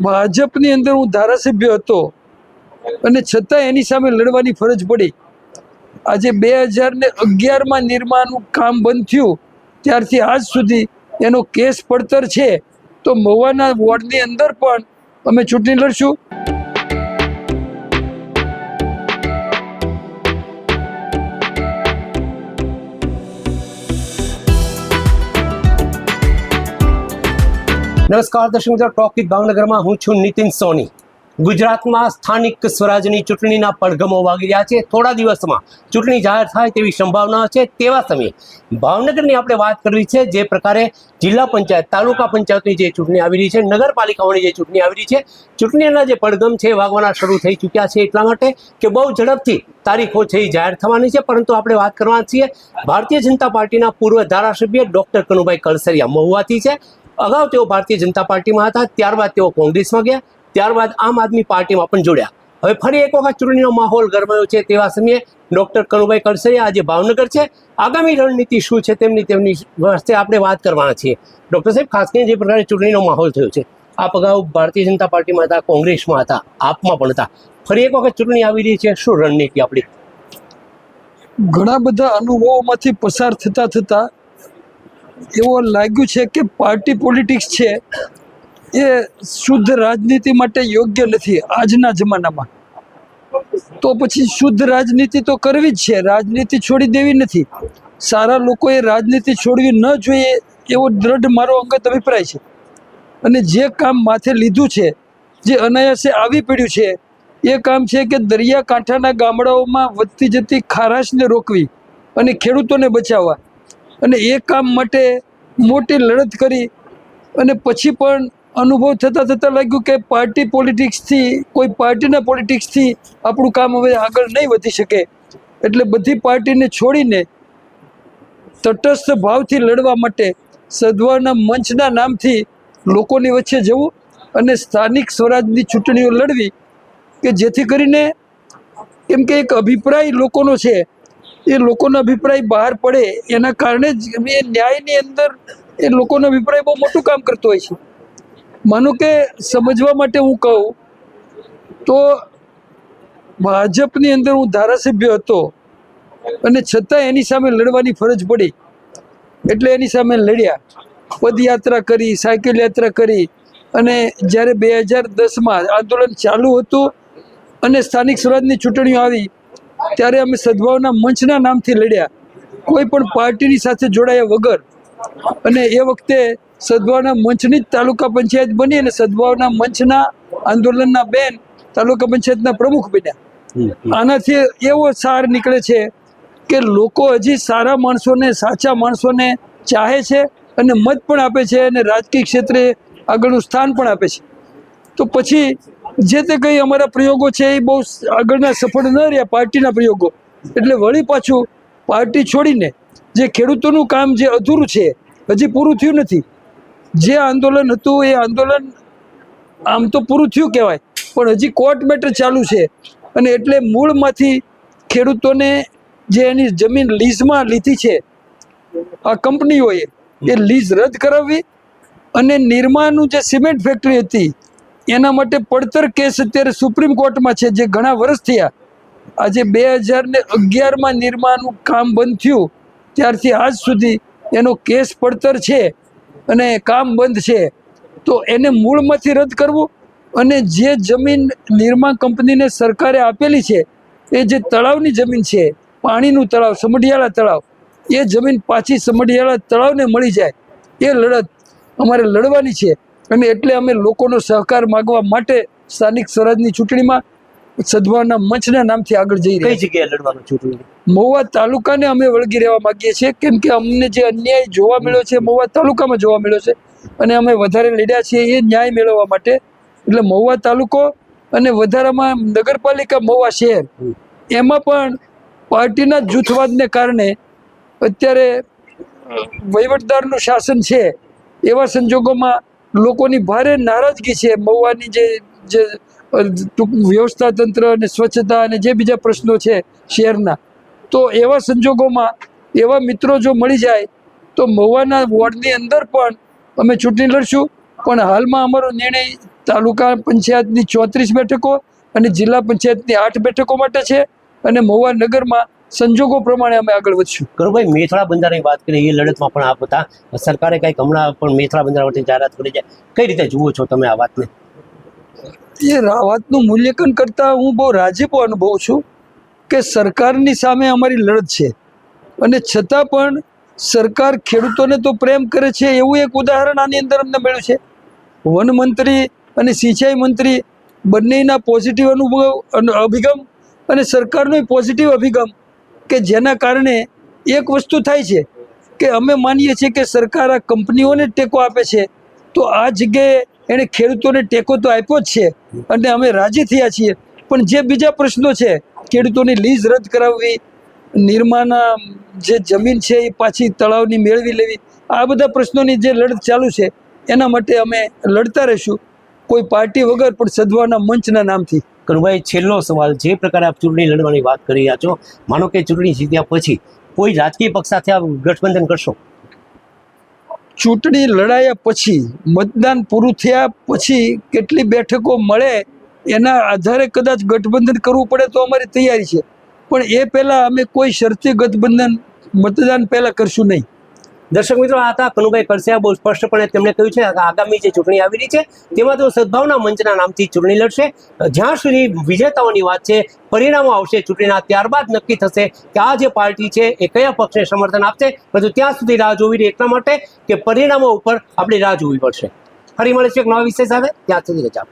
ભાજપની અંદર હું ધારાસભ્ય હતો અને છતાં એની સામે લડવાની ફરજ પડી. આજે 2011માં નિર્માણનું કામ બંધ થયું ત્યારથી આજ સુધી એનો કેસ પડતર છે. તો મહુવાના વોર્ડની અંદર પણ અમે ચૂંટણી લડશું. નમસ્કાર દર્શક મિત્રો, ટોક વિથ ભાવનગરમાં હું છું નીતિન સોની. ગુજરાતમાં સ્થાનિક સ્વરાજની ચૂંટણીના પડઘમો વાગી રહ્યા છે. થોડા દિવસમાં ચૂંટણી જાહેર થાય તેવી સંભાવના છે. તેવા સમયે ભાવનગરની આપણે વાત કરવી છે. જે પ્રકારે જિલ્લા પંચાયત, તાલુકા પંચાયતની જે ચૂંટણી આવી રહી છે, નગરપાલિકાઓની જે ચૂંટણી આવી રહી છે, ચૂંટણીના જે પડઘમ છે વાગવાના શરૂ થઈ ચૂક્યા છે. એટલા માટે કે બહુ ઝડપથી તારીખો છે એ જાહેર થવાની છે. પરંતુ આપણે વાત કરવાના છીએ ભારતીય જનતા પાર્ટીના પૂર્વ ધારાસભ્ય ડૉક્ટર કનુભાઈ કળસરિયા મહુવાથી છે. અગાઉ તેઓ ભારતીય જનતા પાર્ટીમાં હતા, ત્યારબાદ તેઓ કોંગ્રેસમાં ગયા, ત્યારબાદ આમ આદમી પાર્ટીમાં પણ જોડ્યા. હવે ફરી એક વખત ચૂંટણીનો માહોલ ગરમાયો છે. તેવા સમયે ડૉક્ટર કનુભાઈ કળસરિયા આજે ભાવનગર છે. આગામી રણનીતિ શું છે તેમની વર્ષે આપણે વાત કરવાના છીએ. ડૉક્ટર સાહેબ, ખાસ કરીને જે પ્રકારે ચૂંટણીનો માહોલ થયો છે, આપ અગાઉ ભારતીય જનતા પાર્ટીમાં હતા, કોંગ્રેસમાં હતા, આપમાં પણ હતા, ફરી એક વખત ચૂંટણી આવી રહી છે, શું રણનીતિ આપણી? ઘણા બધા અનુભવોમાંથી પસાર થતા થતા એવું લાગ્યું છે કે પાર્ટી પોલિટિક્સ છે એ શુદ્ધ રાજનીતિ માટે યોગ્ય નથી આજના જમાનામાં. તો પછી શુદ્ધ રાજનીતિ તો કરવી જ છે, રાજનીતિ છોડી દેવી નથી. સારા લોકોએ રાજનીતિ છોડવી ન જોઈએ એવો દ્રઢ મારો અંગત અભિપ્રાય છે. અને જે કામ માથે લીધું છે, જે અનાયાસે આવી પડ્યું છે, એ કામ છે કે દરિયાકાંઠાના ગામડાઓમાં વધતી જતી ખારાશને રોકવી અને ખેડૂતોને બચાવવા. અને એ કામ માટે મોટી લડત કરી અને પછી પણ અનુભવ થતાં થતાં લાગ્યું કે પાર્ટી પોલિટિક્સથી, કોઈ પાર્ટીના પોલિટિક્સથી આપણું કામ હવે આગળ નહીં વધી શકે. એટલે બધી પાર્ટીને છોડીને તટસ્થ ભાવથી લડવા માટે સદ્ભાવના મંચના નામથી લોકોની વચ્ચે જવું અને સ્થાનિક સ્વરાજની ચૂંટણીઓ લડવી, કે જેથી કરીને, કેમ કે એક અભિપ્રાય લોકોનો છે, એ લોકોનો અભિપ્રાય બહાર પડે. એના કારણે જ એ ન્યાયની અંદર એ લોકોનો અભિપ્રાય બહુ મોટું કામ કરતો હોય છે. માનો કે સમજવા માટે હું કહું તો ભાજપની અંદર હું ધારાસભ્ય હતો અને છતાં એની સામે લડવાની ફરજ પડી. એટલે એની સામે લડ્યા, પદયાત્રા કરી, સાયકલ યાત્રા કરી. અને જ્યારે 2010માં આંદોલન ચાલુ હતું અને સ્થાનિક સ્વરાજની ચૂંટણીઓ આવી ત્યારે અમે સદ્ભાવના મંચના નામથી લડ્યા, કોઈ પણ પાર્ટીની સાથે જોડાયા વગર. અને એ વખતે સદ્ભાવના મંચની જ તાલુકા પંચાયત બની અને સદ્ભાવના મંચના આંદોલનના બેન તાલુકા પંચાયતના પ્રમુખ બન્યા. આનાથી એવો સાર નીકળે છે કે લોકો હજી સારા માણસોને, સાચા માણસોને ચાહે છે અને મત પણ આપે છે અને રાજકીય ક્ષેત્રે આગળનું સ્થાન પણ આપે છે. તો પછી જે તે કંઈ અમારા પ્રયોગો છે એ બહુ આગળના સફળ ન રહ્યા, પાર્ટીના પ્રયોગો. એટલે વળી પાછું પાર્ટી છોડીને જે ખેડૂતોનું કામ જે અધૂરું છે, હજી પૂરું થયું નથી. જે આંદોલન હતું એ આંદોલન આમ તો પૂરું થયું કહેવાય, પણ હજી કોર્ટ મેટર ચાલુ છે. અને એટલે મૂળમાંથી ખેડૂતોને જે એની જમીન લીઝમાં લીધી છે આ કંપનીઓએ, એ લીઝ રદ કરાવવી. અને નિર્માનું જે સિમેન્ટ ફેક્ટરી હતી એના માટે પડતર કેસ અત્યારે સુપ્રીમ કોર્ટમાં છે, જે ઘણા વર્ષ થયા. આજે 2011માં નિર્માણનું કામ બંધ થયું ત્યારથી આજ સુધી એનો કેસ પડતર છે અને કામ બંધ છે. તો એને મૂળમાંથી રદ કરવું અને જે જમીન નિર્માણ કંપનીને સરકારે આપેલી છે, એ જે તળાવની જમીન છે, પાણીનું તળાવ, સમઢિયાળા તળાવ, એ જમીન પાછી સમઢિયાળા તળાવને મળી જાય, એ લડત અમારે લડવાની છે. અને એટલે અમે લોકોનો સહકાર માગવા માટે સ્થાનિક સ્વરાજની ચૂંટણીમાં સદ્ભાવના મંચના નામથી આગળ જઈ રહ્યા. કઈ જગ્યાએ લડવાનું ચૂંટણી? મહુવા તાલુકાને અમે વળગી રહેવા માંગીએ છીએ, કેમ કે અમને જે અન્યાય જોવા મળ્યો છે મહુવા તાલુકામાં જોવા મળ્યો છે અને અમે વધારે લડ્યા છીએ એ ન્યાય મેળવવા માટે. એટલે મહુવા તાલુકો અને વધારામાં નગરપાલિકા મહુવા શહેર, એમાં પણ પાર્ટીના જૂથવાદને કારણે અત્યારે વહીવટદારનું શાસન છે. એવા સંજોગોમાં લોકોની ભારે નારાજગી છે. મહુવાની જે વ્યવસ્થા તંત્ર અને સ્વચ્છતા અને જે બીજા પ્રશ્નો છે શહેરના, તો એવા સંજોગોમાં એવા મિત્રો જો મળી જાય તો મહુવાના વોર્ડની અંદર પણ અમે ચૂંટણી લડશું. પણ હાલમાં અમારો નિર્ણય તાલુકા પંચાયતની 34 બેઠકો અને જિલ્લા પંચાયતની 8 બેઠકો માટે છે અને મહુવા નગરમાં સંજોગો પ્રમાણે અમે આગળ વધશું. કરુભાઈ, મેથળા બંધારણની વાત કરીએ, એ લડતમાં પણ આપ હતા. સરકારે કંઈક હમણાં પણ મેથળા બંધારણ માટે જાહેરાત કરી છે. કઈ રીતે જુઓ છો તમે આ વાતને? એ વાતનું મૂલ્યાંકન કરતાં હું બહુ રાજીપો અનુભવું છું કે સરકારની સામે અમારી લડત છે અને છતાં પણ સરકાર ખેડૂતોને તો પ્રેમ કરે છે એવું એક ઉદાહરણ આની અંદર અમને મળ્યું છે. વન મંત્રી અને સિંચાઈ મંત્રી બંનેના પોઝિટિવ અભિગમ અને સરકારનો પોઝિટિવ અભિગમ કે જેના કારણે એક વસ્તુ થાય છે કે અમે માનીએ છીએ કે સરકાર આ કંપનીઓને ટેકો આપે છે તો આ જગ્યાએ એણે ખેડૂતોને ટેકો તો આપ્યો જ છે અને અમે રાજી થયા છીએ. પણ જે બીજા પ્રશ્નો છે, ખેડૂતોની લીઝ રદ કરાવવી, નિર્માના જે જમીન છે એ પાછી તળાવની મેળવી લેવી, આ બધા પ્રશ્નોની જે લડત ચાલુ છે એના માટે અમે લડતા રહીશું, કોઈ પાર્ટી વગર પણ સદવાના મંચના નામથી. કરુભાઈ, છેલ્લો સવાલ, જે પ્રકારે આપ ચૂંટણી લડવાની વાત કરી રહ્યા છો, માનો કે ચૂંટણી જીત્યા પછી કોઈ રાજકીય પક્ષ સાથે આપ ગઠબંધન કરશો? ચૂંટણી લડાયા પછી, મતદાન પૂરું થયા પછી કેટલી બેઠકો મળે એના આધારે કદાચ ગઠબંધન કરવું પડે તો અમારી તૈયારી છે, પણ એ પહેલાં અમે કોઈ શરતી ગઠબંધન મતદાન પહેલાં કરશું નહીં. દર્શક મિત્રો, આ હતા કનુભાઈ કળસિયા. બહુ સ્પષ્ટપણે તેમણે કહ્યું છે કે આગામી જે ચૂંટણી આવી રહી છે તેમાં તો સદભાવના મંચના નામથી ચૂંટણી લડશે. જ્યાં સુધી વિજેતાઓની વાત છે, પરિણામો આવશે ચૂંટણીના, ત્યારબાદ નક્કી થશે કે આ જે પાર્ટી છે એ કયા પક્ષને સમર્થન આપશે. પરંતુ ત્યાં સુધી રાહ જોવી રહી, એટલા માટે કે પરિણામો ઉપર આપણે રાહ જોવી પડશે. ફરી મળીશું એક નવા વિષય સાથે. ત્યાં સુધી રજા.